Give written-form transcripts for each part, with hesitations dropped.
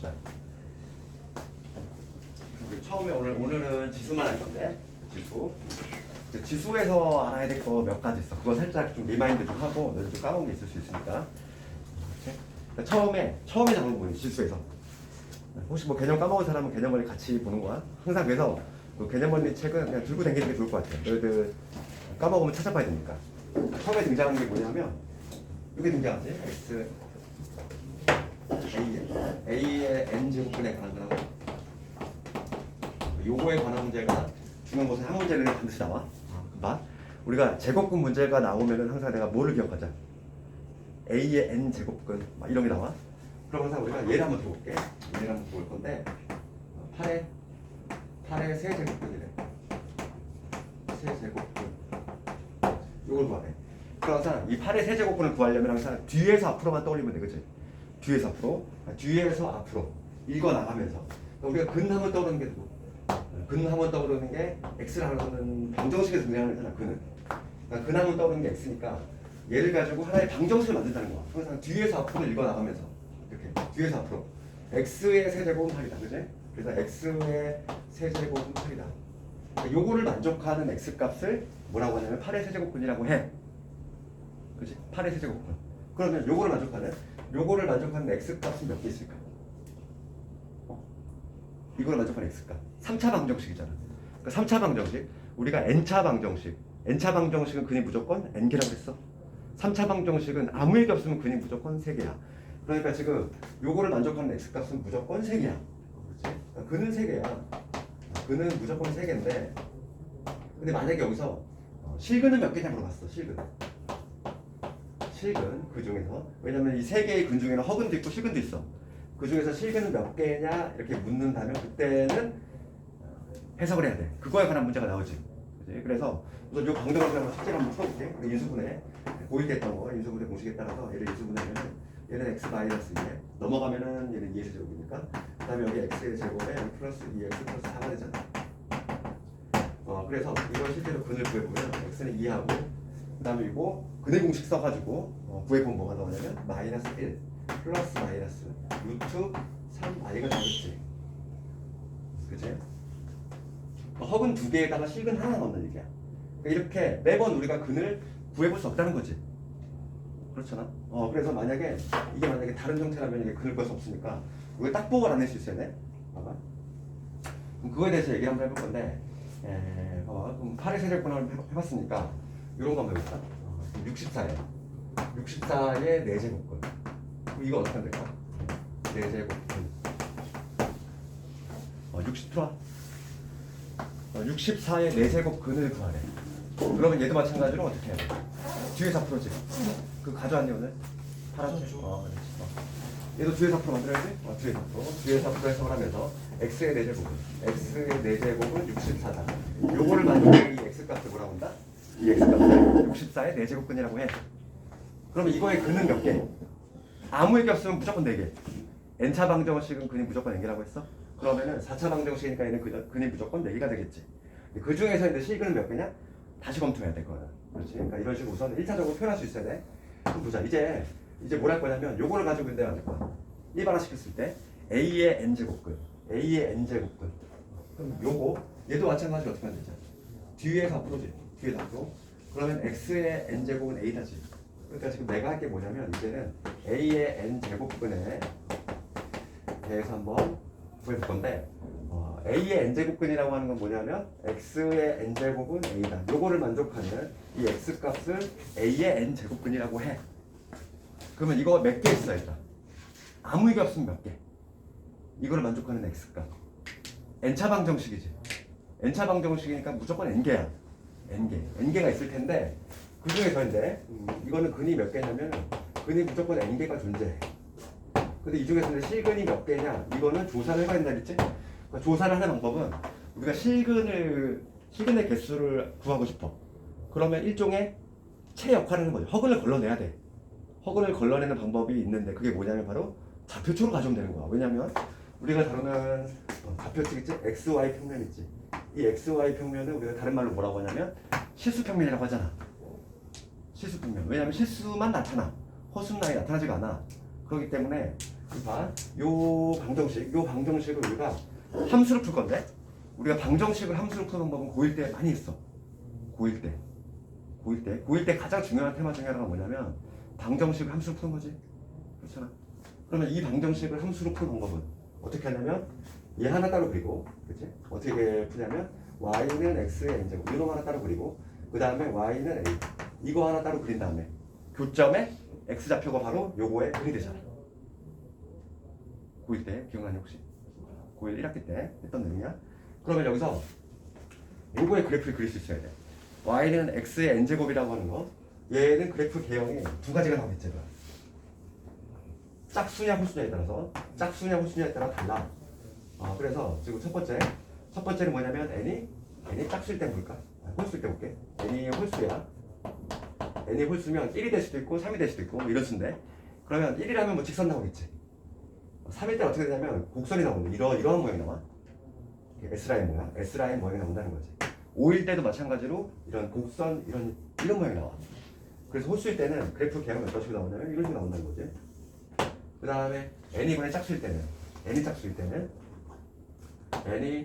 봅시다. 처음에 오늘은 지수만 할 건데 지수. 지수에서 알아야 될 거 몇 가지 있어. 그거 살짝 좀 리마인드 좀 하고 너희들 좀 까먹은 게 있을 수 있으니까. 그러니까 처음에 잡은 부분이 지수에서. 혹시 뭐 개념 까먹은 사람은 개념 원리 같이 보는 거야. 항상 그래서 그 개념 원리 책은 그냥 들고 다니는 게 좋을 것 같아. 너희들 까먹으면 찾아봐야 되니까. 처음에 등장하는 게 뭐냐면 이게 등장하지. X A의 n 제곱분에 관한 거라고. 요거에 관한 문제가 중간고사 한 문제는 반드시 나와. 봐. 우리가 제곱근 문제가 나오면은 항상 내가 뭐를 기억하자. A의 n 제곱근 막 이런 게 나와. 그럼 항상 우리가 얘를 한번 들어볼게. 얘를 한번 볼 건데 8의 세제곱근이래. 세제곱근. 요걸 구하래. 그럼 항상 이 8의 세제곱근을 구하려면 항상 뒤에서 앞으로만 떠올리면 돼, 그치? 뒤에서 앞으로 읽어 나가면서 우리가 근하면 떠오르는 게 누구? 근하면 떠오르는 게 x라는 방정식에서 등장하는 거잖아. 그러니까 근하면 떠오르는 게 x니까 얘를 가지고 하나의 방정식을 만든다는 거야. 항상 뒤에서 앞으로 읽어 나가면서 이렇게 뒤에서 앞으로 x의 세제곱은 8이다, 그치? 그래서 x의 세제곱은 8이다. 그러니까 요거를 만족하는 x 값을 뭐라고 하냐면 8의 세제곱근이라고 해. 그치? 8의 세제곱근. 그러면 요거를 만족하는 x 값은 몇 개 있을까? 이걸 만족하는 x값. 3차 방정식이잖아. 그러니까 3차 방정식. 우리가 n차 방정식. n차 방정식은 근이 무조건 n개라고 했어. 3차 방정식은 아무 얘기 없으면 근이 무조건 3개야. 그러니까 지금 요거를 만족하는 x값은 무조건 3개야. 그렇지? 그러니까 근은 3개야. 근은 무조건 3개인데 근데 만약에 여기서 실근은 몇 개냐 물어봤어. 실근 그 중에서. 왜냐면 이 3개의 근 중에는 허근도 있고 실근도 있어. 그 중에서 실근은 몇 개냐 이렇게 묻는다면 그때는 해석을 해야 돼. 그거에 관한 문제가 나오지. 그치? 그래서 우선 이 방정식을 한번 숙제를 한번 풀어볼게. 우리 인수분해 고일 때 했던 거 인수분해 공식에 따라서 얘를 인수분해하면 얘는 x 마이너스 2에 넘어가면은 얘는 2의 제곱이니까 그 다음에 여기 x의 제곱에 플러스 2x 플러스 4가 되잖아. 그래서 이걸 실제로 근을 구해보면 x는 2하고 그 다음에 이거 근의 공식 써가지고 구해보면 뭐가 나오냐면 마이너스 1 플러스 마이너스 루트 3i가 되겠지. 그치? 허근 2개에다가 실근 하나 넣는 얘기야. 그러니까 이렇게 매번 우리가 근을 구해볼 수 없다는 거지. 그렇잖아. 그래서 만약에 이게 다른 형태라면 이게 근을 구할 수 없으니까 우리가 딱 보고 나눌 수 있어야 돼. 봐봐. 그럼 그거에 대해서 얘기를 한번 해볼 건데, 봐봐. 그럼 8의 세제곱근을 해봤으니까 이런 거 한번 해볼까? 64의 4제곱근. 이거 어떻게 하면 될까? 4제곱근. 64의 4제곱근을 구하래. 그러면 얘도 마찬가지로 어떻게 해야 돼? 뒤에서 앞으로지. 그거 가져왔니 오늘? 팔았지? 그렇지. 얘도 뒤에서 앞으로 만들어야지? 뒤에서 앞으로 해석을 하면서 x의 4제곱은 64다. 요거를 만족하는 이 x값을 뭐라고 한다? 이 x값을 64의 4제곱근이라고 해. 그러면 이거의 근은 몇 개? 아무 얘기 없으면 무조건 4개. n차 방정식은 근이 무조건 n개라고 했어? 그러면은 4차 방정식이니까 얘는 근이 무조건 4개가 되겠지. 그 중에서 이제 실근은 몇 개냐? 다시 검토해야 될 거야. 그렇지? 그러니까 이런 식으로 우선 1차적으로 표현할 수 있어야 돼. 그럼 보자. 이제 뭘 할 거냐면 요거를 가지고 내가 할 거야. 일반화 시켰을 때 A의 n제곱근. 그럼 얘도 마찬가지로 어떻게 하면 되지? 뒤에서 앞으로지. 뒤에서 앞으로. 그러면 X의 n제곱은 A다지. 그러니까 지금 내가 할 게 뭐냐면 이제는 A의 n제곱근에 대해서 한번 구해볼 건데 A의 n제곱근이라고 하는 건 뭐냐면 X의 n제곱은 A다. 요거를 만족하는 이 X값을 A의 n제곱근이라고 해. 그러면 이거 몇 개 있어 일단? 아무 얘기 없으면 몇 개? 이거를 만족하는 X값. n차 방정식이지. n차 방정식이니까 무조건 n개야. n개가 있을 텐데 그 중에서 이제 이거는 근이 몇 개냐면 근이 무조건 n개가 존재해. 근데 이 중에서 실근이 몇 개냐? 이거는 조사를 해봐야 된다 그랬지? 그러니까 조사를 하는 방법은 우리가 실근의 개수를 구하고 싶어. 그러면 일종의 채 역할을 하는 거죠. 허근을 걸러내야 돼. 허근을 걸러내는 방법이 있는데 그게 뭐냐면 바로 좌표초로 가져오면 되는 거야. 왜냐면 우리가 다루는 좌표측 있지? XY 평면 있지? 이 XY 평면을 우리가 다른 말로 뭐라고 하냐면 실수평면이라고 하잖아. 실수평면. 왜냐면 실수만 나타나. 허수는 아예 나타나지가 않아. 그렇기 때문에 봐. 요 방정식을 우리가 함수로 풀 건데, 우리가 방정식을 함수로 푸는 방법은 고1 때 많이 했어. 고1 때 가장 중요한 테마 중에 하나가 뭐냐면 방정식을 함수로 푸는 거지. 그렇잖아. 그러면 이 방정식을 함수로 푸는 방법은 어떻게 하냐면 얘 하나 따로 그리고, 그렇지? 어떻게 푸냐면 y는 x의 n제곱 이놈 하나 따로 그리고, 그 다음에 y는 a 이거 하나 따로 그린 다음에 교점에 x 좌표가 바로 요거에 근이 되잖아. 고1 때 기억나니 혹시? 고1 1학기 때 했던 내용이야. 그러면 여기서 요거의 그래프를 그릴 수 있어야 돼. y는 x의 n제곱이라고 하는 거, 얘는 그래프 개형이 두 가지가 나오겠지. 짝수냐 홀수냐에 따라서, 짝수냐 홀수냐에 따라 달라. 그래서 지금 첫 번째는 뭐냐면 n이 짝수일 때 볼까? 홀수일 때 볼게. n이 홀수야. n이 홀수면 1이 될 수도 있고 3이 될 수도 있고 이런 수인데, 그러면 1이라면 뭐 직선 나오겠지. 3일 때 어떻게 되냐면 곡선이 나오는데 이러한 모양이 나와. S라인 모양이 나온다는 거지. 5일 때도 마찬가지로 이런 곡선 이런 모양이 나와. 그래서 홀수일 때는 그래프 개형이 어떤 식으로 나오냐면 이런 식으로 나온다는 거지. 그 다음에 n이 짝수일 때는 n이 짝수일 때는 n이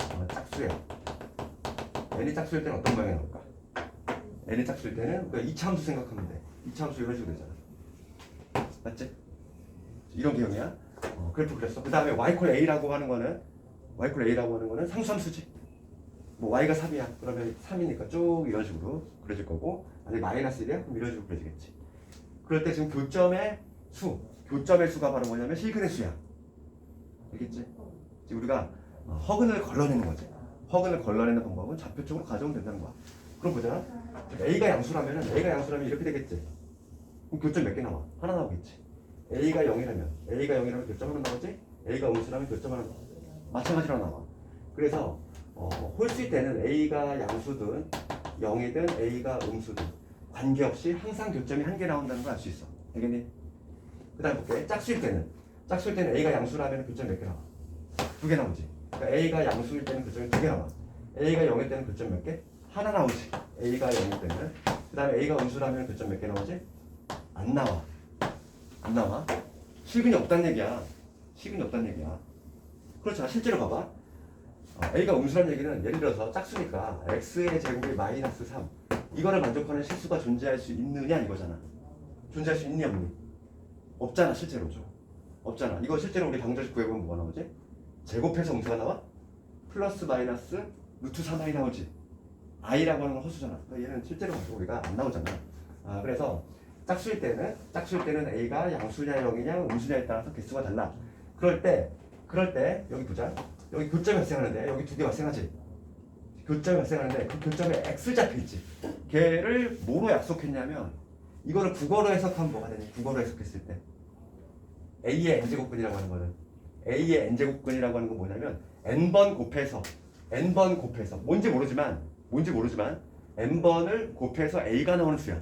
짝수일 때는 어떤 모양이 나올까? n이 짝수일 때는 우리가 2차함수 생각하면 돼. 2차함수 이런 식으로 되잖아. 맞지? 이런 개형이야. 그래프 그렸어. 그 다음에 yA라고 하는 거는 상수함수지. 뭐 y가 3이야. 그러면 3이니까 쭉 이런 식으로 그려질 거고, 만약에 마이너스 1이야? 그럼 이런 식으로 그려지겠지. 그럴 때 지금 교점의 수가 바로 뭐냐면 실근의 수야. 알겠지? 지금 우리가 허근을 걸러내는 거지. 허근을 걸러내는 방법은 좌표 쪽으로 가져오면 된다는 거야. 그럼 보자. A가 양수라면 이렇게 되겠지. 그럼 교점 몇 개 나와? 하나 나오겠지. A가 0이라면 교점 하나 나오지? A가 음수라면 교점 하나 나와. 마찬가지로 나와. 그래서 홀수일 때는 A가 양수든 0이든 A가 음수든 관계없이 항상 교점이 한 개 나온다는 걸 알 수 있어. 알겠니? 그 다음 볼게. 짝수일 때는 A가 양수라면 교점 몇 개 나와? 2개 나오지. 그러니까 A가 양수일 때는 교점이 2개 나와. A가 0일 때는 교점 몇 개? 하나 나오지. A가 0일 때는. 그 다음에 A가 음수라면 교점 몇 개 나오지? 안 나와. 실근이 없다는 얘기야. 그렇잖아. 실제로 봐봐. A가 음수라는 얘기는 예를 들어서 짝수니까 x의 제곱이 마이너스 3 이거를 만족하는 실수가 존재할 수 있느냐 이거잖아. 존재할 수 있니 없니? 없잖아. 실제로 없잖아. 이거 실제로 우리 방정식 구해보면 뭐가 나오지? 제곱해서 음수가 나와? 플러스 마이너스 루트 3i 나오지. i라고 하는 건 허수잖아. 얘는 실제로 가지고 우리가 안 나오잖아. 그래서 짝수일 때는 A가 양수냐 0이냐 음수냐에 따라서 개수가 달라. 그럴 때 여기 보자. 여기 교점이 발생하는데 여기 두 개 발생하지. 교점이 발생하는데 그 교점에 x 잡혀 있지. 걔를 뭐로 약속했냐면 이거를 국어로 해석하면 뭐가 되니? 국어로 해석했을 때 a의 n제곱근이라고 하는 거는 a의 n제곱근이라고 하는 건 뭐냐면 n번 곱해서 뭔지 모르지만 n번을 곱해서 a가 나오는 수야.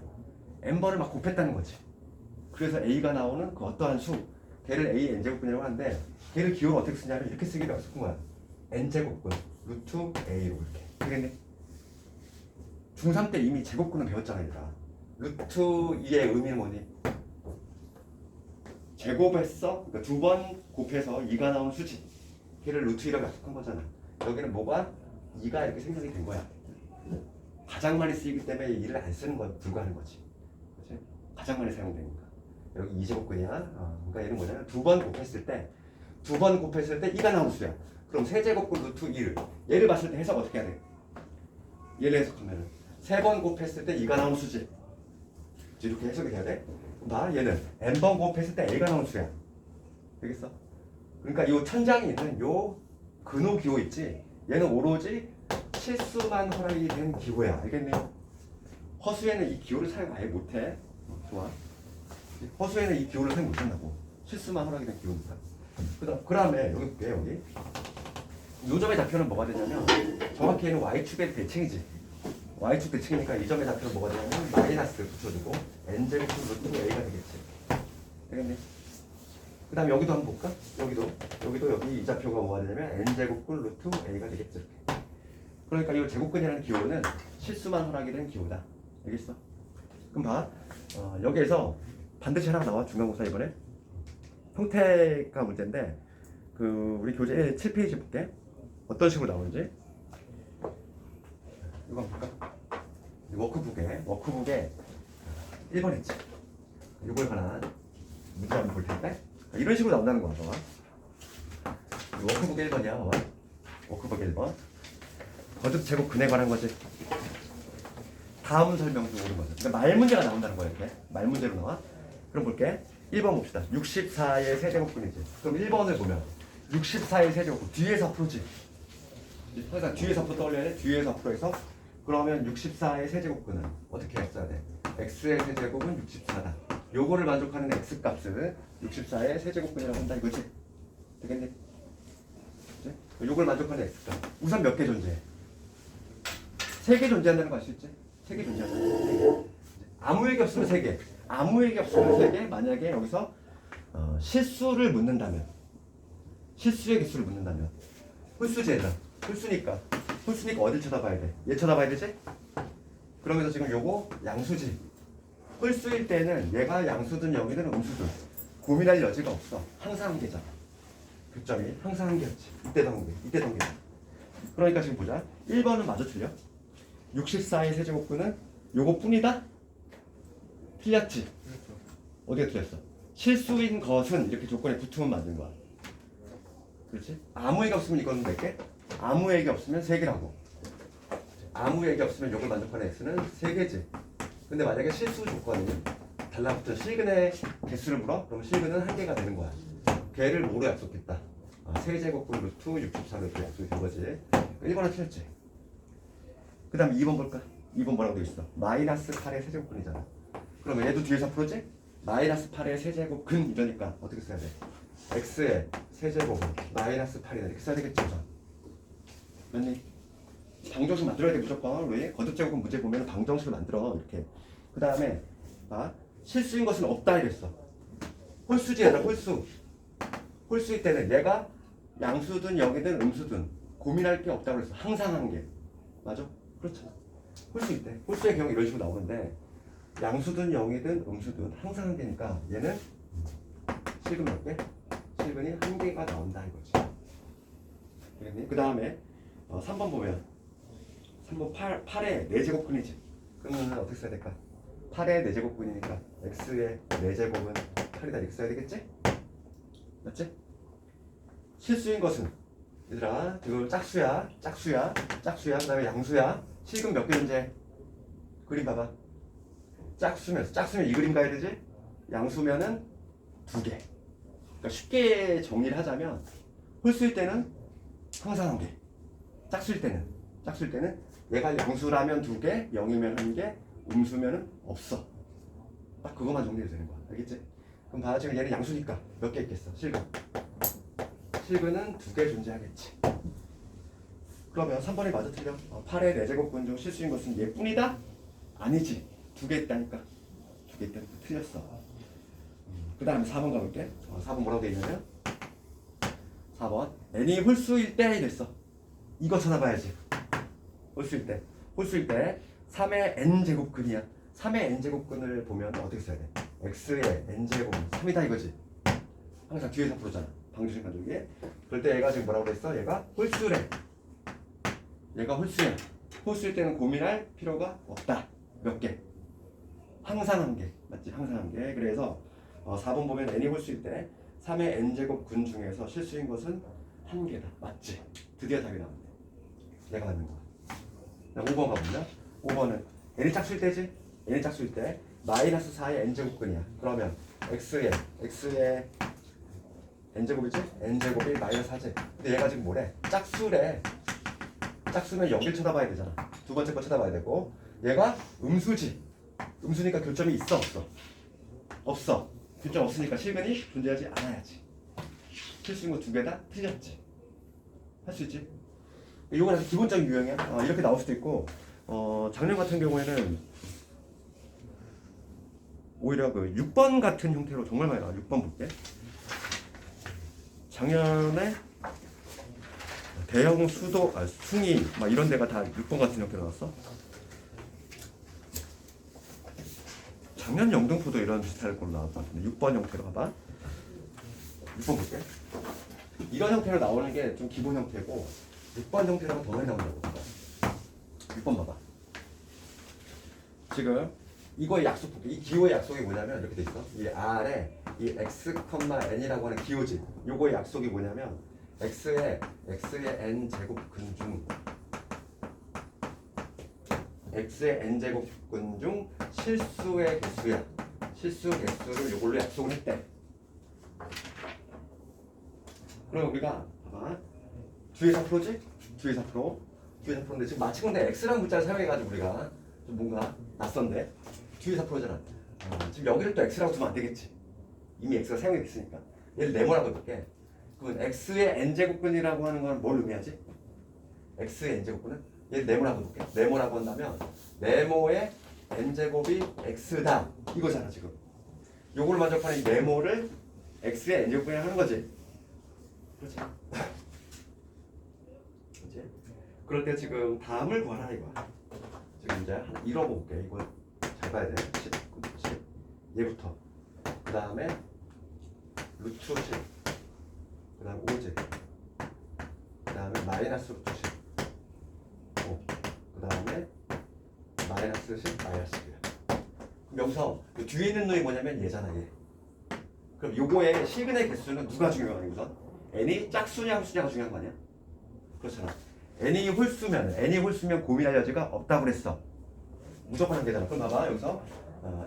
n번을 막 곱했다는 거지. 그래서 a가 나오는 그 어떠한 수, 걔를 a의 n제곱근이라고 하는데, 걔를 기호를 어떻게 쓰냐면 이렇게 쓰기로 약속한 거야. n제곱근 루트 a로 이렇게. 되겠니? 중3 때 이미 제곱근을 배웠잖아 얘들아. 루트 2의 의미는 뭐니? 제곱했어? 그러니까 2번 곱해서 2가 나오는 수지. 걔를 루트 2라고 약속한 거잖아. 여기는 뭐가? 2가 이렇게 생성이 된 거야. 가장 많이 쓰이기 때문에 2를 안 쓰는 거 불가하는 거지. 그치? 가장 많이 사용되니까. 여기 2제곱근이야. 그러니까 얘는 뭐냐면 2번 곱했을 때 2가 나오는 수야. 그럼 세제곱근 루트 2를 얘를 봤을 때 해석 어떻게 해야 돼? 얘를 해석하면 3번 곱했을 때 2가 나오는 수지. 이렇게 해석이 돼야 돼. 봐, 얘는 n번 곱했을 때 a가 나오는 수야. 되겠어? 그러니까 이 천장에 있는 요 근호 기호 있지. 얘는 오로지 실수만 허락이 된 기호야. 알겠네요? 허수에는 이 기호를 사용 아예 못해. 좋아. 허수에는 이 기호를 사용 못한다고. 실수만 허락이 된 기호니까. 그 다음에 여기 볼게. 여기 이 점의 좌표는 뭐가 되냐면 정확히 얘는 y축의 대칭이지. y축 대칭이니까 이 점의 좌표는 뭐가 되냐면 마이너스 붙여주고 n제곱 루트 a가 되겠지. 되겠네? 그 다음에 여기도 한번 볼까? 여기도 여기 이 좌표가 뭐가 되냐면 n제곱근 루트 a가 되겠지. 이렇게. 그러니까 이 제곱근이라는 기호는 실수만 허락이 된 기호다. 알겠어? 그럼 봐. 여기에서 반드시 하나가 나와. 중간고사 이번에. 형태가 문제인데 우리 교재 7페이지 볼게. 어떤 식으로 나오는지. 이거 볼까? 워크북에 1번 했지. 이걸 하나 문제 한번 볼 텐데 이런 식으로 나온다는 거야. 봐봐. 워크북 1번이야. 봐봐. 워크북 1번. 거듭 제곱 근에 관한 거지. 다음 설명도 오는 거죠. 그러니까 말 문제가 나온다는 거야. 이렇게 말 문제로 나와. 그럼 볼게. 1번 봅시다. 64의 세제곱근이지. 그럼 1번을 보면 64의 세제곱근 뒤에서 풀지. 항상 뒤에서 앞으로 떠올려야 돼. 뒤에서 앞으로 해서 그러면 64의 세제곱근은 어떻게 했어야 돼? x의 세제곱은 64다. 요거를 만족하는 x값을 64의 세제곱근이라고 한다 이거지. 되겠니? 그치? 요걸 만족하는 x값. 우선 몇 개 존재해? 3개 존재한다는 거 알 수 있지? 3개 존재한다. 3개. 아무 얘기 없으면 3개. 아무 얘기 없으면 3개. 만약에 여기서 실수를 묻는다면 실수의 개수를 묻는다면 홀수제다. 홀수니까 어딜 쳐다봐야 돼? 얘 쳐다봐야 되지? 그러면서 지금 요거 양수지. 홀수일 때는 얘가 양수든 영이든 음수든 고민할 여지가 없어. 항상 한 개잖아. 교점이 항상 한 개였지. 이때도 한 개, 이때도 한 개잖아. 그러니까 지금 보자. 1번은 마저 틀려. 64의 세제곱근은 요거뿐이다? 틀렸지? 어디가 틀렸어? 실수인 것은 이렇게 조건에 붙으면 맞는 거야. 그렇지? 아무 얘기 없으면 이거는 몇 개? 아무 얘기 없으면 3개라고. 아무 얘기 없으면 요걸 만족하는 x는 3개지. 근데 만약에 실수 조건이 달라붙은 실근의 개수를 물어? 그럼 실근은 1개가 되는 거야. 걔를 뭐로 약속했다? 세제곱근 루트 64 루트 약속이 된 거지. 1번은 틀렸지. 그 다음에 2번 볼까? 2번 뭐라고 되어 있어? 마이너스 8의 세제곱근이잖아. 그러면 얘도 뒤에서 풀었지? 마이너스 8의 세제곱근 이러니까 어떻게 써야 돼? x의 세제곱은 마이너스 8이다 이렇게 써야 되겠지 우선. 맞니? 방정식 만들어야 돼 무조건. 왜? 거듭제곱은 문제 보면 방정식을 만들어 이렇게. 그 다음에 실수인 것은 없다 이랬어. 홀수지 얘들아. 홀수일 때는 얘가 양수든 영이든 음수든 고민할 게 없다고 그랬어. 항상 한 개. 맞아? 그렇잖아. 홀수일 때. 홀수의 경우 이런 식으로 나오는데 양수든 영이든 음수든 항상 한 개니까 얘는 실근 몇 개? 실근이 1개가 나온다 이거지. 되겠니? 그 다음에 3번 보면 3번 8의 4제곱근이지. 그러면 어떻게 써야 될까? 8의 4제곱근이니까 x의 4제곱은 8이다 이렇게 써야 되겠지? 맞지? 실수인 것은 얘들아 이거 짝수야 그 다음에 양수야. 실근 몇 개 존재? 그림 봐봐. 짝수면 이 그림 가야 되지? 양수면은 2개. 그러니까 쉽게 정리를 하자면 홀수일 때는 항상 1개. 짝수일 때는 얘가 양수라면 2개, 0이면 1개, 음수면은 없어. 딱 그것만 정리해도 되는 거야. 알겠지? 그럼 봐. 지금 얘는 양수니까 몇 개 있겠어? 실근은 2개 존재하겠지. 그러면 3번이 맞아 틀려? 8의 4제곱근 중 실수인 것은 얘뿐이다? 아니지. 2개 있다니까. 2개 있다니까. 틀렸어. 그 다음에 4번 가볼게. 4번 뭐라고 돼 있냐면 4번 n이 홀수일 때 이랬어. 이거 찾아봐야지. 홀수일 때 3의 n제곱근이야. 3의 n제곱근을 보면 어떻게 써야 돼? x의 n제곱은 3이다 이거지. 항상 뒤에서 부르잖아. 방정식 만들기. 그럴 때 얘가 지금 뭐라고 그랬어? 얘가 홀수래. 얘가 홀수야. 홀수일 때는 고민할 필요가 없다. 몇 개? 항상 1개. 맞지? 항상 1개. 그래서 4번 보면 n이 홀수일 때 3의 n제곱근 중에서 실수인 것은 1개다. 맞지? 드디어 답이 나왔네. 얘가 맞는 거야. 5번 가보자. 5번은 n이 짝수일 때지? n이 짝수일 때 마이너스 4의 n제곱근이야. 그러면 x의 n제곱이지? n제곱이 마이너스 4지. 근데 얘가 지금 뭐래? 짝수래. 짝수면 여길 쳐다봐야 되잖아. 두 번째 거 쳐다봐야 되고 얘가 음수지. 음수니까 교점이 있어 없어? 없어. 교점 없으니까 실근이 존재하지 않아야지. 실수인 거 2개 다 틀렸지. 할 수 있지? 이건 아주 기본적인 유형이야. 이렇게 나올 수도 있고 작년 같은 경우에는 오히려 그 6번 같은 형태로 정말 많이 나와. 6번 볼게. 작년에 대형 수도, 숭이 막 이런 데가 다 6번 같은 형태로 나왔어. 작년 영등포도 이런 비슷할 걸로 나왔던 것 같은데 6번 형태로 봐봐. 6번 볼게. 이런 형태로 나오는 게 좀 기본 형태고 6번 형태라고 더 많이 나온다고. 6번 봐봐. 지금 이거의 약속 볼게. 이 기호의 약속이 뭐냐면 이렇게 돼 있어. 이 R에 이 x, n이라고 하는 기호지. 요거의 약속이 뭐냐면 x의 n 제곱근 중 x의 n 제곱근 중 실수의 개수야. 실수 개수를 요걸로 약속을 했대. 그럼 우리가 봐봐. 뒤에 4%지? 뒤에 4%. 뒤에 4%인데 지금 마치는데 x라는 문자를 사용해가지고 우리가 좀 뭔가 낯선데 뒤에 4%잖아. 지금 여기를 또 x라고 두면 안 되겠지. 이미 x가 사용이 됐으니까. 얘를 네모라고 해볼게. 그러면 x의 n제곱근이라고 하는 건 뭘 의미하지? x의 n제곱근은? 얘를 네모라고 해볼게. 네모라고 한다면 네모의 n제곱이 x다. 이거잖아 지금. 요걸 만족하는 이 네모를 x의 n제곱근이라고 하는 거지. 그렇지? 그렇지? 그럴 때 지금 다음을 구하라 이거야. 지금 이제 한 읽어볼게. 이거 잘 봐야 돼. 10, 10. 얘부터. 그 다음에 루트 10. 그 다음 5제. 그 다음에 마이너스 루트 10. 5. 그 다음에 마이너스 10, 마이너스 10이야. 그럼 여기서 그 뒤에 있는 놈이 뭐냐면 얘잖아, 얘. 그럼 요거의 실근의 개수는 누가 중요하니 우선? n이 짝수냐 홀수냐가 중요한 거 아니야? 그렇잖아. n이 홀수면 고민할 여지가 없다고 그랬어. 무조건 한 개잖아. 그럼 봐봐 여기서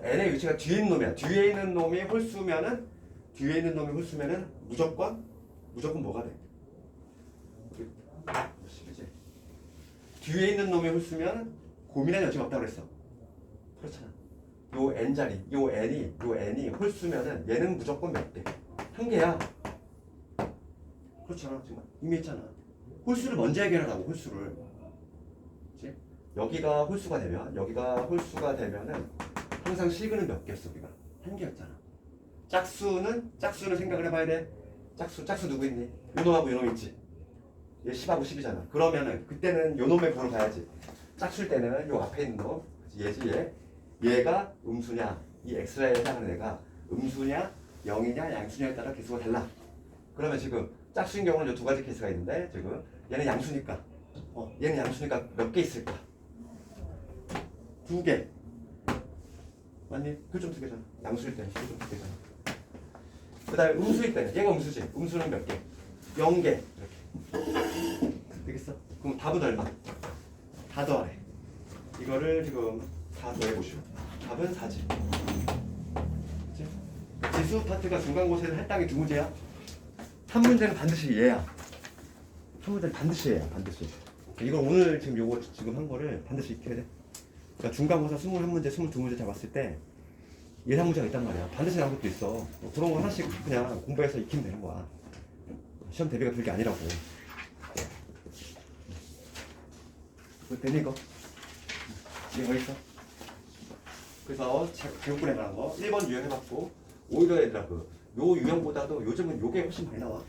n의 위치가 뒤에 있는 놈이야. 뒤에 있는 놈이 홀수면은 무조건 뭐가 돼? 그치? 뒤에 있는 놈이 홀수면 고민할 여지가 없다고 그랬어. 그렇잖아. 요 n 자리, 요 n이 홀수면은 얘는 무조건 몇 개? 한 개야. 그렇잖아. 지금 이미 했잖아. 홀수를 먼저 해결하라고. 홀수를. 그치? 여기가 홀수가 되면은 항상 실근은 몇 개였어? 우리가 한 개였잖아. 짝수는 생각을 해봐야 돼. 짝수 누구 있니? 요놈하고 요놈 있지. 얘 10하고 10이잖아. 그러면은 그때는 요놈의 부로 가야지. 짝수일 때는 요 앞에 있는 놈, 얘지 얘. 얘가 음수냐, 이 x라에 해당하는 애가 음수냐, 0이냐, 양수냐에 따라 개수가 달라. 그러면 지금 짝수인 경우는 이 두 가지 케이스가 있는데 지금 얘는 양수니까 몇 개 있을까? 2개. 맞니? 교점 2개잖아. 양수일 때는 교점 2개잖아. 그 다음에 음수일 때는 얘가 음수지. 음수는 몇 개? 0개. 이렇게. 되겠어? 그럼 답은 얼마? 다 더하래. 이거를 지금 다 더해보시오. 답은 4지. 그치? 지수 파트가 중간고사에서 할당이 두 문제야. 한 문제는 반드시 얘야. 반드시. 이걸 오늘 지금 한 거를 반드시 익혀야 돼. 그러니까 중간고사 21문제, 22문제 잡았을 때 예상 문제가 있단 말이야. 반드시 나온 것도 있어. 그런 거 하나씩 그냥 공부해서 익히면 되는 거야. 시험 대비가 될 게 아니라고. 되니 이거? 이거 있어? 그래서 제곱분에 관한 거 1번 유형해봤고 오히려 얘들아 요 유형보다도 요즘은 요게 훨씬 많이 나와. 요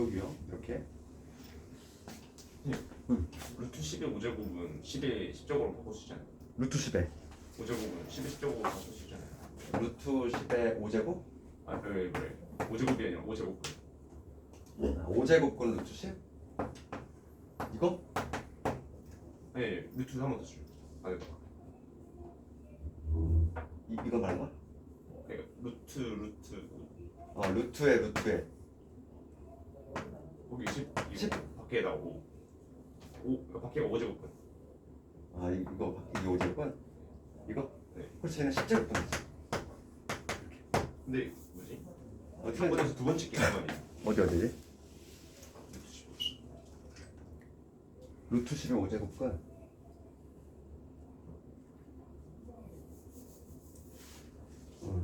유형 이렇게. 루트 10의 5제곱은 10의 10제곱으로 바꿀 수 있잖아요. 루트 10에 5제곱은 10의 10제곱으로 바꿀 수 있잖아요. 루트 10의 5제곱? 아, 그래. 5제곱이 아니라 5제곱. 5제곱분 루트 10? 이거? 네, 루트 3번 더 줄. 아, 네. 이거 말한 거야? 네, 루트. 루트에 거기 10 10? 밖에 나오고 5 밖에가 5제곱분. 이거 5제곱분? 이거? 네. 그렇지 얘는 10제곱분이지. 근데 뭐지? 어떻게 한 번에서 두 번 찍기 아니에요? 어디지? 루트 10의 5제곱분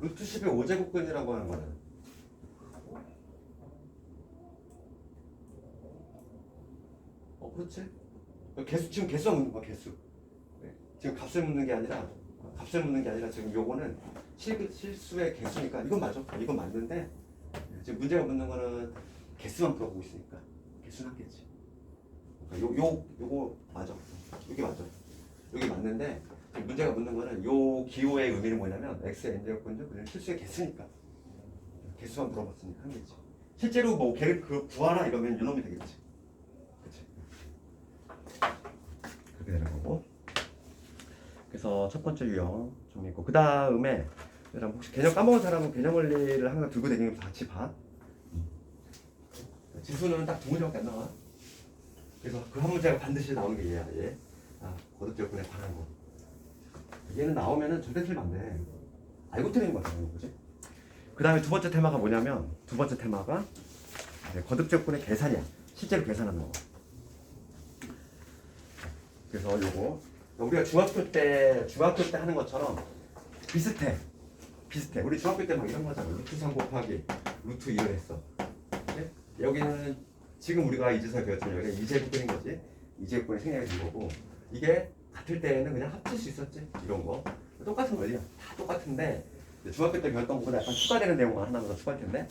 루트 10의 5제곱근이라고 하는 거는 그렇지? 지금 개수만 묻는 거야. 개수. 네. 지금 값을 묻는 게 아니라 지금 요거는 실수의 개수니까 이건 맞아. 이건 맞는데 지금 문제가 묻는 거는 개수만 물어보고 있으니까 개수는 한 개지. 그러니까 요거 맞아. 이게 맞아. 여기 맞는데 문제가 묻는 거는 요 기호의 의미는 뭐냐면 x n제곱분죠. 그냥 실수의 개수니까 개수만 물어봤으니까 한 개지. 실제로 뭐 걔를 그 구하라 이러면 이놈이 되겠지. 그치? 그렇게 되는 거고. 그래서 첫 번째 유형 정리했고, 그 다음에 혹시 개념 까먹은 사람은 개념 원리를 항상 들고 다니면서 같이 봐. 지수는 딱 두 문제밖에 안 나와. 그래서 그 한 문제가 반드시 나오는 게 얘야. 얘. 거듭 조건에 관한 거. 얘는 나오면은 절대 틀리면 안 돼. 알고 틀리는 거야, 그지? 그 다음에 두 번째 테마가 뭐냐면, 두 번째 테마가 거듭 조건의 계산이야. 실제로 계산하는 거. 그래서 요거 우리가 중학교 때 하는 것처럼 비슷해. 우리 중학교 때 막 이런 거 하잖아. 루트 3 곱하기 루트 2를 했어. 네? 여기는 지금 우리가 이제서 배웠지만 여기가 이제곱분인 거지. 이제곱분이 생략이 된 거고, 이게 같을 때는 그냥 합칠 수 있었지. 이런 거 똑같은 원리야. 다 똑같은데 중학교 때 배웠던 거보다 약간 추가되는 내용을 하나만 더 추가할 텐데,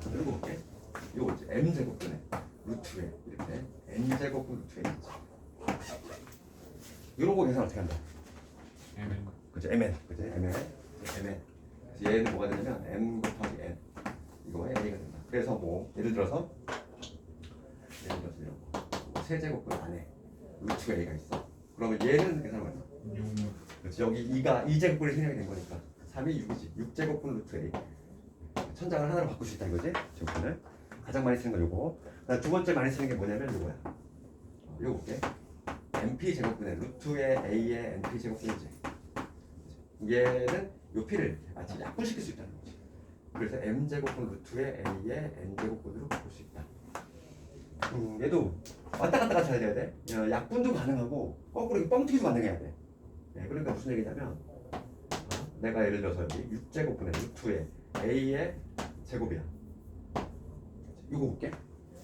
읽어볼게. 이거 이제 m제곱분에 루트에 이렇게 n제곱분 루트에 있지. 이런 거 계산 어떻게 한다? 그치? mn. 그치? mn. 그래서 얘는 뭐가 되냐면 m 곱하기 n 이거에 a가 된다. 그래서 뭐 예를 들어서 이런 거 세제곱분 안에 루트 a가 있어. 그러면 얘는 계산 얼마? 6. 그렇지. 여기 2가 2제곱분이 생략이 된 거니까 3이 6이지. 6제곱분 루트 a. 천장을 하나로 바꿀 수 있다 이거지? 제곱분을. 가장 많이 쓰는 거 요거. 그다음 두 번째 많이 쓰는 게 뭐냐면 요거야. 요거 볼게. np 제곱분의 루트의 a의 np 제곱분이지. 얘는 요 p를 마치 약분시킬 수 있다는 거지. 그래서 m 제곱분 루트의 a의 n 제곱분으로 바꿀 수 있다. 얘도 왔다 갔다 같이 해야 돼. 약분도 가능하고 거꾸로 이렇게 뻥튀기도 가능해야 돼. 그러니까 무슨 얘기냐면, 내가 예를 들어서 여기 6제곱분의 루트의 a의 제곱이야. 이거 볼게.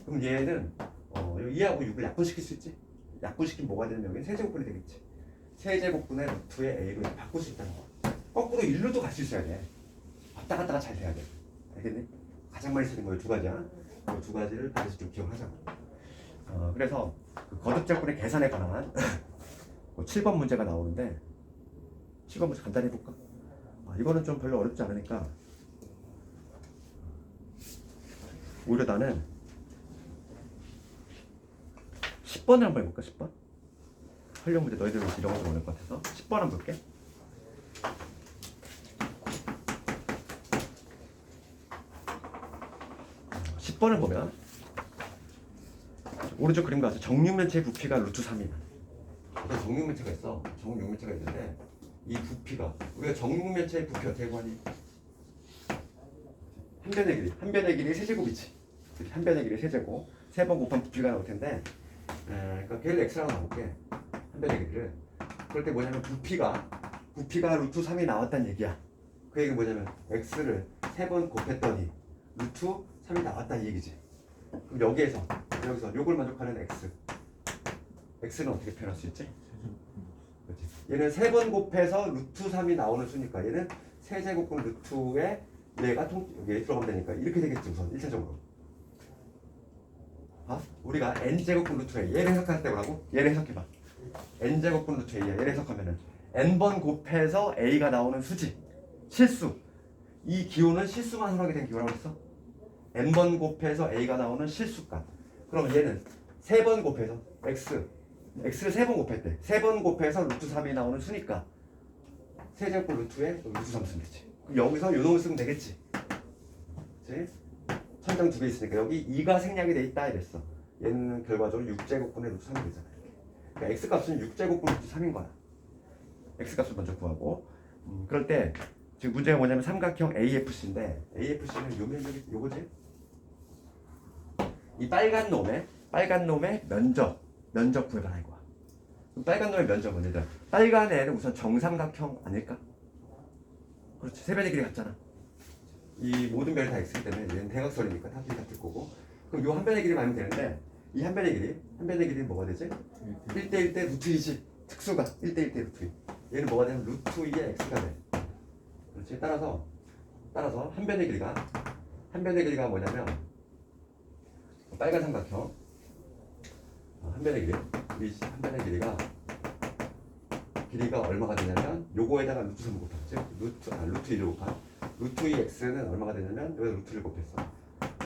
그럼 얘는 2하고 6을 약분시킬 수 있지. 약분시키면 뭐가 되냐면 여기는 세제곱분이 되겠지. 세제곱분의 루트의 a로 바꿀 수 있다는 거. 거꾸로 1로도 갈 수 있어야 돼. 왔다 갔다가 잘 돼야 돼. 알겠니? 가장 많이 쓰는 거예요. 두 가지야. 이 두 가지를 반드시 좀 기억하자고. 그래서 그 거듭작분의 계산에 관한 7번 문제가 나오는데, 7번 문제 간단히 해볼까? 이거는 좀 별로 어렵지 않으니까 오히려 나는 10번을 한번 해볼까? 10번? 활용 문제 너희들 이런 거 좀 어려울 것 같아서 10번 한번 볼게. 을 보면 오른쪽 그림 가서 정육면체의 부피가 루트 3이야. 정육면체가 있어. 정육면체가 있는데 이 부피가, 우리가 정육면체의 부피 어떻게 구하니? 한 변의 길이 세제곱이지. 한 변의 길이 세제곱. 세 번 곱한 부피가 나올 텐데, 그러니까 걔를 x라고 나올게. 한 변의 길이를. 그럴 때 뭐냐면 부피가 루트 3이 나왔다는 얘기야. 그 얘기는 뭐냐면 x를 세 번 곱했더니 루트 3이 나왔다는 얘기지. 그럼 여기서 요걸 만족하는 x는 어떻게 표현할 수 있지? 그렇지. 얘는 세 번 곱해서 루트 3이 나오는 수니까 얘는 세제곱분 루트에 얘가 여기에 들어가면 되니까 이렇게 되겠지. 우선 1차적으로 우리가 n제곱분 루트에 얘를 해석할 때 뭐라고? 얘를 해석해봐. n제곱분 루트에 얘를 해석하면은 n번 곱해서 a가 나오는 수지. 실수. 이 기호는 실수만 하게 된 기호라고 했어. n번 곱해서 a가 나오는 실수값. 그럼 얘는 세 번 곱해서 x를 세 번 곱했대. 세 번 곱해서 루트 3이 나오는 수니까 세제곱 루트에 루트 3 쓰면 되지. 그럼 여기서 요 놈을 쓰면 되겠지. 그치? 천장 두 개 있으니까 여기 2가 생략이 돼 있다 이랬어. 얘는 결과적으로 6제곱분의 루트 3이 되잖아. 그러니까 x값은 6제곱분 루트 3인 거야. x값을 먼저 구하고, 그럴 때 지금 문제가 뭐냐면 삼각형 AFC인데, AFC는 요 면적이 요거지. 이 빨간 놈의 면적 구해봐라 이거야. 빨간 놈의 면적은 얘들아, 빨간 애는 우선 정삼각형 아닐까? 그렇지. 세 변의 길이 같잖아. 이 모든 별이 다 x이기 때문에 얘는 대각선이니까 다 길이 같을 거고. 그럼 요 한 변의 길이만 알면 되는데, 이 한 변의 길이는 뭐가 되지? 1대1 대 루트 2지. 특수가 1대1 대 루트 2. 얘는 뭐가 되면 루트 2의 x가 돼. 그렇지. 따라서 한 변의 길이가 뭐냐면 빨간 삼각형 한 변의 길이가 얼마가 되냐면 요거에다가 루트 3을 곱했지. 루트 2를 곱한 루트 2x는 얼마가 되냐면 여기다 루트를 곱했어.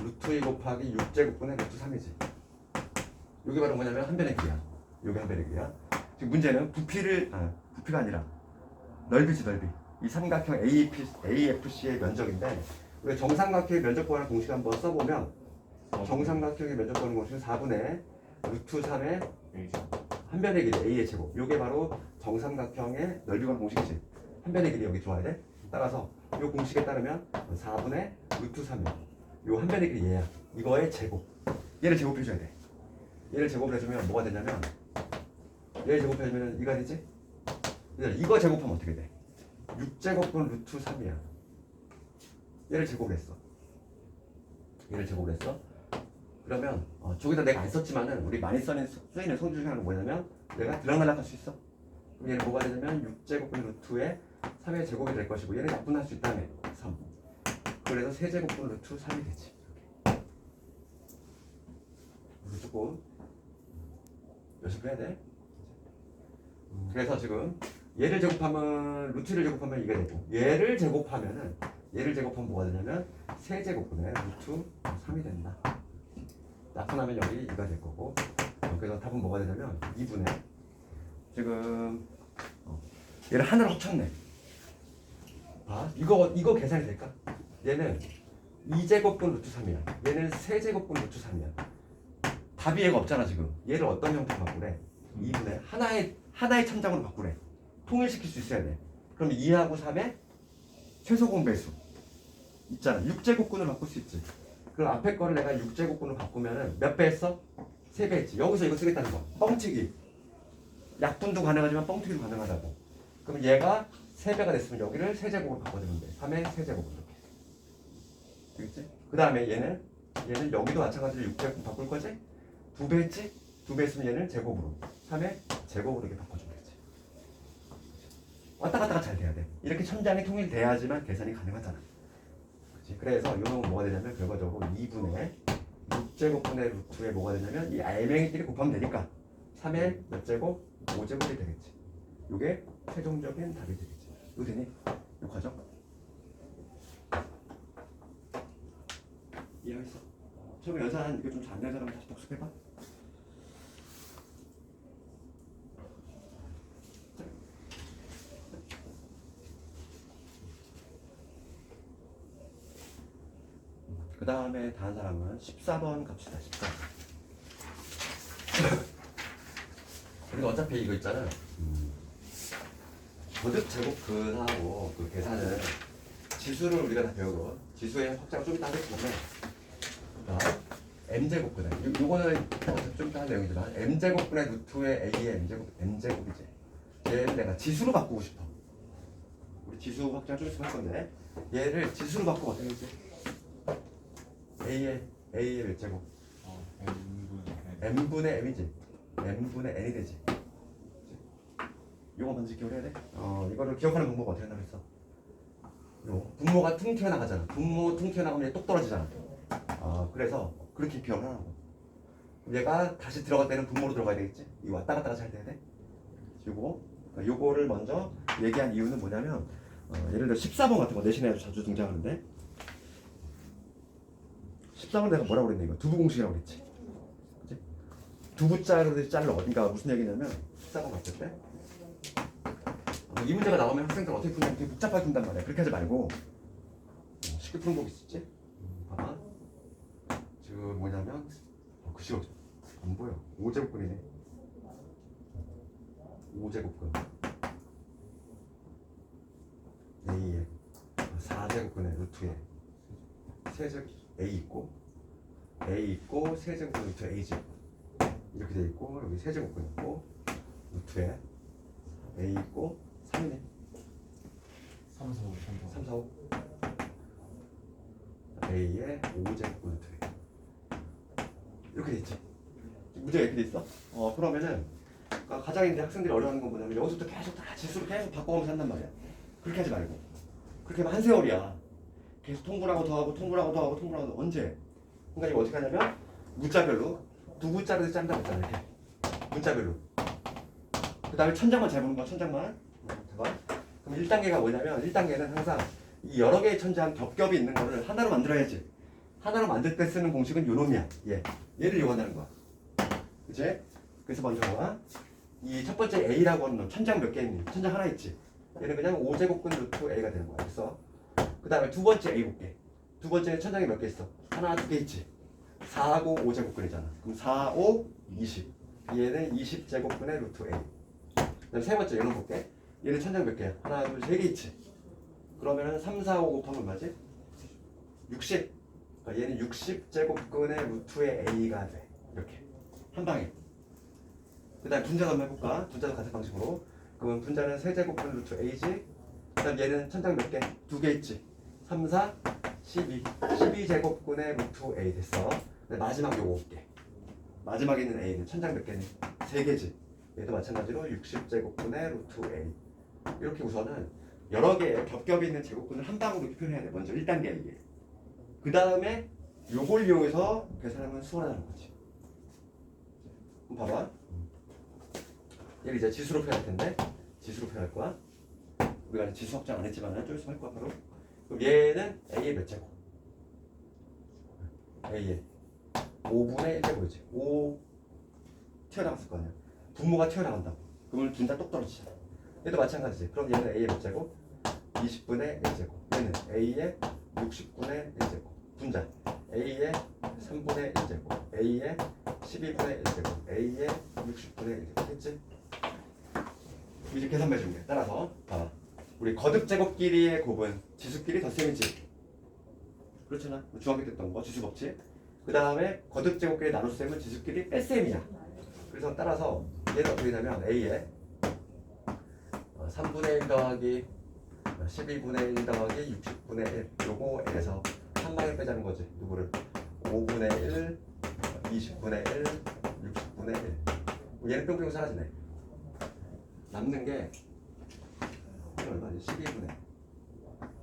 루트 2 곱하기 6제곱분의 루트 3이지. 이게 바로 뭐냐면 한 변의 길이야. 이게 한 변의 길이야. 지금 문제는 부피가 아니라 넓이지, 넓이. 이 삼각형 AFC의 면적인데 우리가 정삼각형의 면적 구하는 공식 한번 써보면 정삼각형의 면적 구하는 공식은 4분의 루트 3의 한 변의 길이 A의 제곱. 이게 바로 정삼각형의 넓이 구하는 공식이지. 한 변의 길이 여기 들어와야 돼. 따라서 이 공식에 따르면 4분의 루트 3이야. 이 한 변의 길이 얘야. 이거의 제곱. 얘를 제곱해줘야 돼. 얘를 제곱을 해주면 뭐가 되냐면 얘를 제곱해주면 이가 되지? 이거 제곱하면 어떻게 돼? 6제곱분 루트 3이야. 얘를 제곱을 했어. 얘를 제곱을 했어. 그러면 저기다 내가 안 썼지만은 우리 많이 쓰이는 성질 중에 하나는 뭐냐면 내가 들락날락 할 수 있어. 그럼 얘는 뭐가 되냐면 6제곱분 루트에 3의 제곱이 될 것이고 얘는 약분할 수 있다며 3. 그래서 세제곱분 루트 3이 되지. 이렇게 조금 연습해야 돼. 그래서 지금 얘를 제곱하면 루트를 제곱하면 이게 되고 얘를 제곱하면 뭐가 되냐면 세제곱분의 루트 3이 된다. 나타나면 여기 이가 될 거고 그래서 답은 뭐가 되냐면 2분의 지금 얘를 하나로 합쳤네. 봐, 이거 계산이 될까? 얘는 2제곱분 루트 3이야. 얘는 세제곱분 루트 3이야. 답이 얘가 없잖아 지금. 얘를 어떤 형태로 바꾸래? 2분의 하나의 천장으로 바꾸래. 통일시킬 수 있어야 돼. 그럼 2하고 3의 최소 공배수 있잖아. 6제곱분을 바꿀 수 있지. 그럼 앞에 거를 내가 6제곱분을 바꾸면은 몇 배 했어? 3배 했지. 여기서 이거 쓰겠다는 거. 뻥튀기. 약분도 가능하지만 뻥튀기도 가능하다고. 그럼 얘가 3배가 됐으면 여기를 세제곱으로 바꿔주면 돼. 3의 세제곱으로 이렇게. 되겠지? 그 다음에 얘는 여기도 마찬가지로 6제곱 바꿀 거지? 2배 했지? 2배 했으면 얘는 제곱으로 3의 제곱으로 이렇게 바꿔주면 되지. 왔다 갔다가 잘 돼야 돼. 이렇게 천장이 통일돼야지만 계산이 가능하잖아. 그치? 그래서 이놈은 뭐가 되냐면 결과적으로 2분의 6제곱분의 루트에 뭐가 되냐면 이 알맹이끼리 곱하면 되니까 3의 몇 제곱? 5제곱이 되겠지. 이게 최종적인 답이 되겠지. 이거 되니? 이 과정? 이해하겠어? 처음에 여자는 이거 좀 잘안 되는 사람 다시 복습해봐. 그 다음에 다른 사람은 14번 갑시다. 14번. 우리가 어차피 이거 있잖아. 거듭 제곱 근하고 그 계산은 지수를 우리가 다 배우고 지수의 확장 좀 이따 하겠지만 m제곱분의 요거는 좀 이따 할 내용이지만 m제곱분의 루트의 a의 m제곱이지. 얘를 내가 지수로 바꾸고 싶어. 우리 지수 확장 좀 있으면 할 건데 얘를 지수로 바꾸면 어떻게 되지? a의 몇 제곱? m분의 m이지. m분의 n이 되지. 요거 먼저 기억해야 돼. 이거를 기억하는 방법 어떻게 한다고 했어? 분모가 퉁 튀어나가잖아. 분모 퉁 튀어나가면 얘 똑 떨어지잖아. 그래서 그렇게 기억을 하라고. 얘가 다시 들어갈 때는 분모로 들어가야 되겠지? 이 왔다 갔다가 잘 돼야 돼. 요거를 먼저 얘기한 이유는 뭐냐면 예를 들어 14번 같은 거 내신에 아주 자주 등장하는데 14번 내가 뭐라고 그랬냐 이거 두부 공식이라고 그랬지. 그치? 두부자를 잘라. 그러니까 무슨 얘기냐면 14번 봤을 때 이 문제가 나오면 학생들 어떻게 푸냐면 되게 복잡하게 푼단 말이야. 그렇게 하지 말고 쉽게 푸는 법이 있었지? 봐봐. 지금 뭐냐면 글씨가 안 보여. 5제곱근이네. 5제곱근 A에 4제곱근에 루트에 세제곱 A 있고 세제곱근 루트 A제곱 이렇게 돼 있고 여기 세제곱근 있고 루트에 A 있고 3이네. 3, 4, 5, 3, 4, 5 A에 5제곱근 루트에 이렇게 돼 있지. 문제가 이렇게 돼 있어. 그러면은 가장 이제 학생들이 어려워하는 건 뭐냐면 여기서부터 계속 다 지수를 계속 바꿔가면서 한단 말이야. 그렇게 하지 말고 그렇게 하면 한 세월이야. 계속 통분하고 더하고 언제? 그러니까 이거 어떻게 하냐면 문자별로 두 글자를 짠다고 했잖아. 이렇게 문자별로. 그 다음에 천장만 잘 보는 거야. 천장만. 잠깐. 그럼 1단계가 뭐냐면 1단계는 항상 이 여러 개의 천장 겹겹이 있는 거를 하나로 만들어야지. 하나로 만들 때 쓰는 공식은 요 놈이야. 얘를 이용한다는 거야. 그치? 그래서 먼저 봐. 이 첫 번째 a라고 하는 놈 천장 몇 개 있니? 천장 하나 있지. 얘는 그냥 5제곱근 루트 a가 되는 거야. 그래서 그 다음에 두 번째 a 볼게. 두 번째는 천장이 몇 개 있어? 하나, 두 개 있지. 4하고 5제곱근이잖아. 그럼 4, 5, 20. 얘는 20제곱근의 루트 a. 그다음 세 번째 얘는 볼게. 얘는 천장 몇 개야? 하나, 둘, 세 개 있지. 그러면은 3, 4, 5 곱하면 얼마지? 60. 그러니까 얘는 60제곱근의 루트의 a가 돼. 이렇게 한 방에. 그 다음 분자도 한번 해볼까? 분자도 같은 방식으로. 그러면 분자는 세제곱근 루트 a지. 그 다음 얘는 천장 몇 개? 두 개 있지. 3, 4, 12. 12제곱근의 루트 a 됐어. 마지막 요거 볼게. 마지막에 있는 a는 천장 몇 개니? 세 개지. 얘도 마찬가지로 60제곱근의 루트 a. 이렇게 우선은 여러 개의 겹겹이 있는 제곱근을 한 방으로 이렇게 표현해야 돼. 먼저 1단계 이게. 그 다음에 요걸 이용해서 계산하면 수월하다는 거지. 그럼 봐봐. 얘를 이제 지수로 표현할 텐데, 지수로 표현할 거야. 우리가 아직 지수 확장 안 했지만 좀 있으면 할 거야 바로. 그럼 얘는 a의 몇 제곱? a의 5분의 1제곱이지. 5 튀어나갔을 거 아니야. 분모가 튀어나간다고. 그러면 둘 다 똑 떨어지잖아. 얘도 마찬가지지. 그럼 얘는 a의 몇 제곱? 20분의 1제곱. 얘는 a의 60분의 1제곱. 분자 a의 3분의 1제곱. a의 12분의 1제곱. a의 60분의 1제곱. 됐지? 이제 계산 해주면 돼. 따라서 봐봐. 우리 거듭제곱끼리의 곱은 지수끼리 덧셈이지. 그렇잖아. 중학교 때 했던 거 지수 법칙. 그 다음에 거듭제곱끼리 나눗셈은 지수끼리 뺄셈이야. 그래서 따라서 얘는 어떻게 되냐면 a의 3분의 1 더하기 12분의 1 더하기 60분의 1 요거에서 한 방에 빼자는 거지. 누구를? 5분의 1, 20분의 1, 60분의 1. 얘는 뿅뿅 사라지네. 남는 게 이게 얼마지? 12분의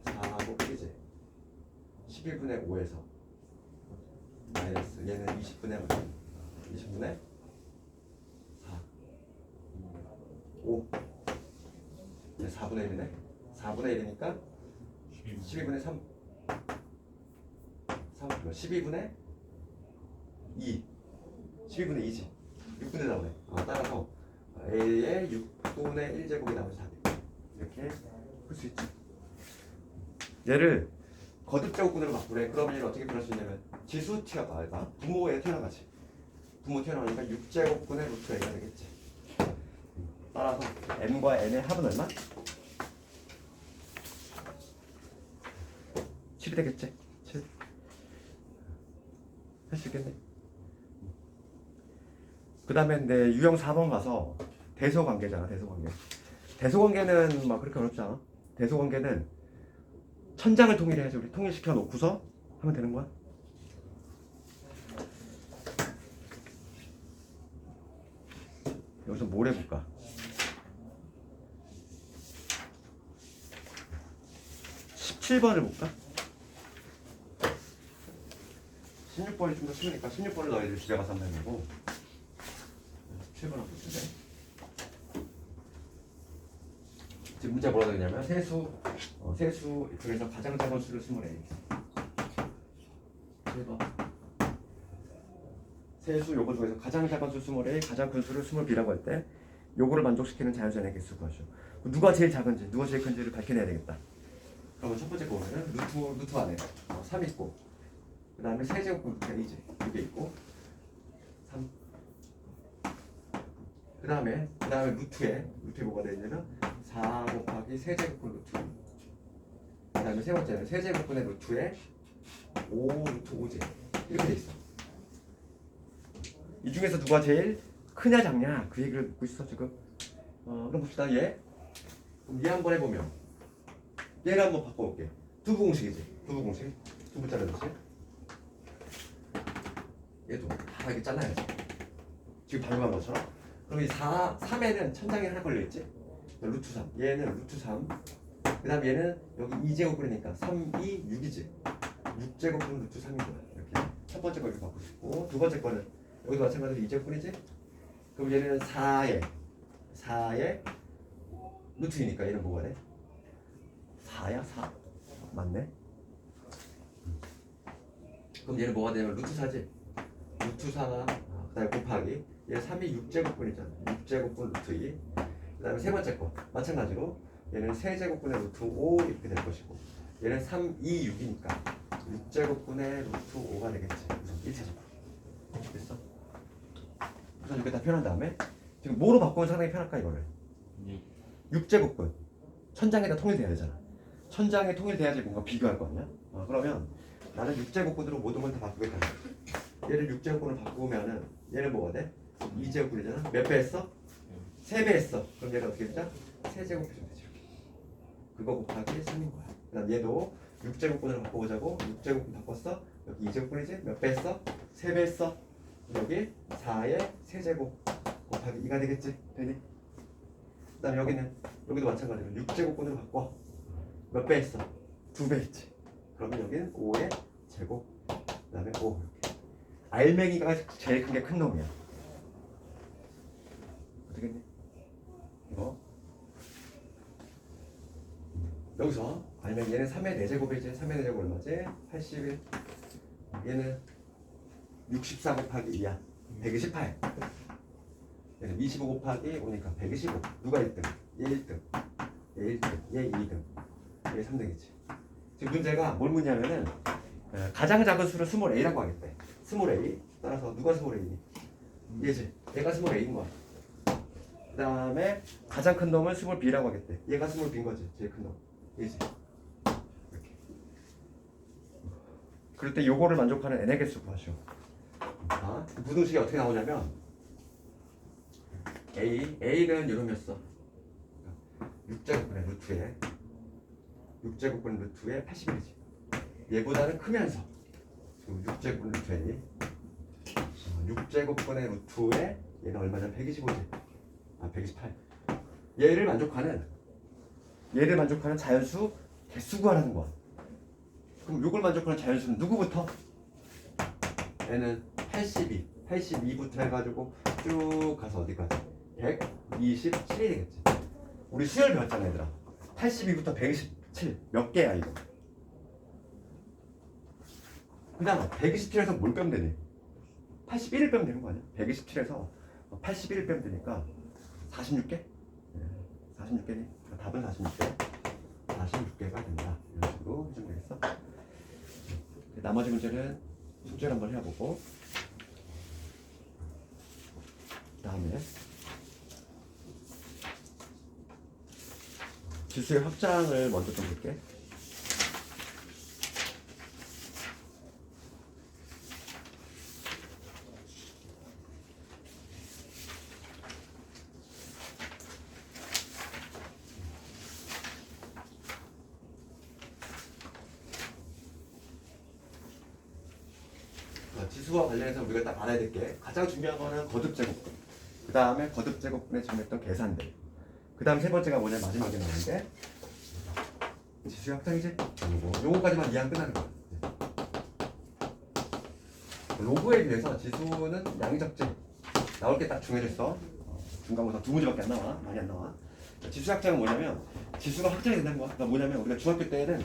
4 곱이지. 12분의 5에서 마이너스 얘는 20분의 20분의 4 5 이제 4분의 1이네. 4분의 1이니까 12분의 3 12분의 2 12분의 2지. 6분의 나오네. 따라서 a의 6분의 1제곱이 나머지 답이 이렇게 풀 수 있지. 얘를 거듭제곱근으로 바꾸래. 그러면 얘를 어떻게 풀 수 있냐면 지수 튀어나가 분모에 튀어나가지. 분모 튀어나가니까 6제곱근의 루트 a가 되겠지. 따라서 m과 n의 합은 얼마? 7이 되겠지. 7. 할 수 있겠네. 그 다음에 내 유형 4번 가서 대소관계잖아. 대소관계. 대소관계는 막 그렇게 어렵지 않아. 대소관계는 천장을 통일해야지. 우리 통일시켜 놓고서 하면 되는 거야. 여기서 뭘 해볼까? (17번을) 볼까? 16번이 좀 더 쉬우니까 16번을 너희들 집에 가서 한번 해보고 17번 한번 볼 텐데. 지금 문자 뭐라고 되냐면 세수 중에서 가장 작은 수를 20에 세수 요거 중에서 가장 작은 수 20에 가장 큰 수를 20b라고 할 때 요거를 만족시키는 자연수의 개수 구하죠. 누가 제일 작은지 누가 제일 큰지를 밝혀내야 되겠다. 그러면 첫 번째 거 보면은 루트 안에 3 있고 그 다음에 세제곱근 루트 a지 이게 있고 3 그 다음에 루트에 뭐가 되어 있냐면 4 곱하기 세제곱근 루트 그 다음에 세 번째는 세제곱근의 루트에 5 루트 5지 이렇게 돼 있어. 이 중에서 누가 제일 크냐 작냐 그 얘기를 묻고 있어 지금. 그럼 봅시다. 얘 한번 해보면 얘를 한번 바꿔볼게. 두부 공식이지. 두부 공식. 두부자를 넣지. 얘도 다 이렇게 잘라야지. 지금 방금 한 것처럼. 그럼 이 3에는 천장에 하나 걸려있지. 루트 3. 얘는 루트 3. 그 다음 얘는 여기 2제곱이니까 3, 2, 6이지. 6제곱은 루트 3인 거야. 이렇게. 첫 번째 거 이렇게 바꾸고 싶고 두 번째 거는 여기도 마찬가지로 2제곱이지. 그럼 얘는 4에 루트이니까 얘는 뭐가 돼? 4야 4 맞네. 그럼 얘는 뭐가 되냐면 루트 4지. 루트 4, 그다음에 곱하기 얘 3이 6제곱분이잖아. 6제곱분 루트 2. 그다음에 세 번째 거 마찬가지로 얘는 세제곱분의 루트 5 이렇게 될 것이고 얘는 3, 2, 6이니까 6제곱분의 루트 5가 되겠지. 우선 1차적으로 됐어? 우선 이렇게 다 표현한 다음에 지금 뭐로 바꾸면 상당히 편할까 이거를? 6제곱분 천장에다 통일돼야 되잖아. 천장에 통일돼야지 뭔가 비교할 거 아니야? 그러면 나는 6제곱분으로 모든 걸 다 바꾸겠다. 얘를 6제곱분으로 바꾸면은 얘는 뭐가 돼? 2제곱분이잖아. 몇 배 했어? 3배 했어. 그럼 얘가 어떻게 되죠? 세제곱 해주면 되지. 이렇게. 그거 곱하기 3인 거야. 그다음 얘도 6제곱분으로 바꿔보자고. 6제곱분 바꿨어. 여기 2제곱분이지? 몇 배 했어? 3배 했어. 여기 4의 세제곱 곱하기 2가 되겠지? 되니? 그다음 여기도 마찬가지로 6제곱분으로 바꿔. 몇 배 했어? 2배 했지. 그러면 여기는 5의 제곱 그다음에 5 이렇게. 알맹이가 제일 큰 게 큰 놈이야. 어떻겠니? 이거 여기서 알맹이 얘는 3의 4제곱이지. 3의 4제곱 얼마지? 81. 얘는 64 곱하기 2야. 128. 얘는 25 곱하기 5니까 125. 누가 1등? 얘 1등. 얘 1등. 얘 2등. 얘 3등이지. 지금 문제가 뭘 묻냐면은 가장 작은 수를 스몰 a라고 하겠대. 스몰 a. 따라서 누가 스몰 a니? 얘지. 얘가 스몰 a인 거야. 그 다음에 가장 큰 놈을 스몰 b라고 하겠대. 얘가 스몰 b인 거지. 제일 큰 놈. 얘지. 이렇게. 그럴 때 요거를 만족하는 n의 개수 구하시오. 자, 부등식이 어떻게 나오냐면 a는 이름이었어. 6제곱분의 루트에 6제곱분 루트에 81이지. 얘보다는 크면서 6제곱분 루트에 6제곱분의 루트에 얘는 얼마냐? 125지. 128. 얘를 만족하는 자연수 개수 구하라는 거야. 그럼 이걸 만족하는 자연수는 누구부터? 얘는 82부터 해가지고 쭉 가서 어디까지? 127이 되겠지. 우리 수열 배웠잖아 얘들아. 82부터 127 몇 개야 이거? 그다음 127에서 뭘 빼면 되니? 81을 빼면 되는 거 아니야? 127에서 81을 빼면 되니까 46개? 46개니? 답은 46개. 46개가 된다. 이런 식으로 해주면 되겠어? 나머지 문제는 숙제를 한번 해보고 다음에 지수의 확장을 먼저 좀 볼게. 지수와 관련해서 우리가 딱 알아야 될 게 가장 중요한 거는 거듭제곱분. 그 다음에 거듭제곱분에 정했던 계산들. 그 다음 세 번째가 뭐냐 마지막에 나오는데 지수의 확장이지? 요거까지만 이해하면 끝나는 거야. 로그에 비해서 지수는 양이 적지. 나올 게 딱 정해졌어. 중간고사 2문제밖에 안 나와. 많이 안 나와. 지수 확장은 뭐냐면 지수가 확장이 된다는 거야. 그러니까 뭐냐면 우리가 중학교 때는